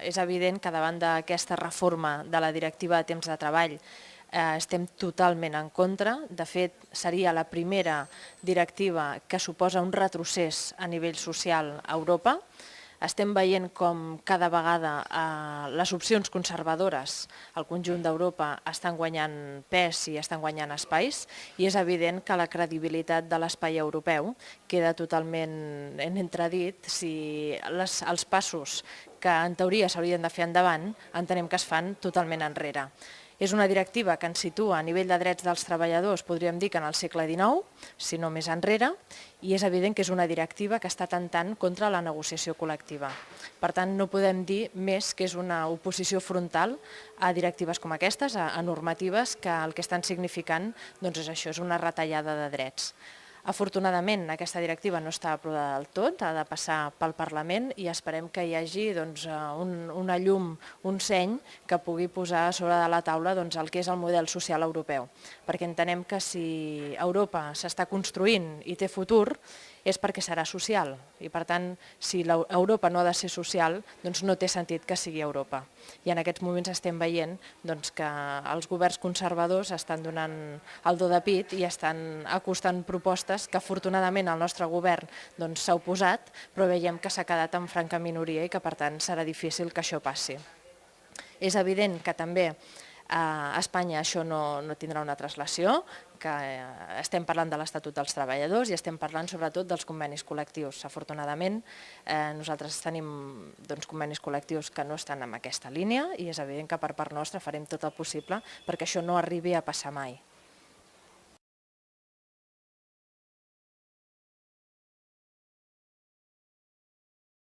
és evident que davant d'aquesta reforma de la directiva de temps de treball estem totalment en contra. De fet, seria la primera directiva que suposa un retrocés a nivell social a Europa. Estem veient com cada vegada les opcions conservadores al conjunt d'Europa estan guanyant pes i estan guanyant espais, i és evident que la credibilitat de l'espai europeu queda totalment en entredit si els passos que en teoria s'haurien de fer endavant entenem que es fan totalment enrere. És una directiva que ens situa a nivell de drets dels treballadors, podríem dir que en el segle XIX, si no més enrere, i és evident que és una directiva que està atemptant contra la negociació col·lectiva. Per tant, no podem dir més que és una oposició frontal a directives com aquestes, a normatives que el que estan significant és això, és una retallada de drets. Afortunadament, aquesta directiva no està aprovada del tot, ha de passar pel Parlament i esperem que hi hagi una llum, un seny que pugui posar sobre de la taula el que és el model social europeu. Perquè entenem que si Europa s'està construint i té futur és perquè serà social. I per tant, si Europa no ha de ser social, doncs no té sentit que sigui Europa. I en aquests moments estem veient que els governs conservadors estan donant el do de pit i estan acostant propostes que afortunadament el nostre govern s'ha oposat, però veiem que s'ha quedat en franca minoria i que per tant serà difícil que això passi. És evident que també a Espanya això no tindrà una translació, que estem parlant de l'Estatut dels Treballadors i estem parlant sobretot dels convenis col·lectius. Afortunadament, nosaltres tenim convenis col·lectius que no estan en aquesta línia i és evident que per part nostra farem tot el possible perquè això no arribi a passar mai.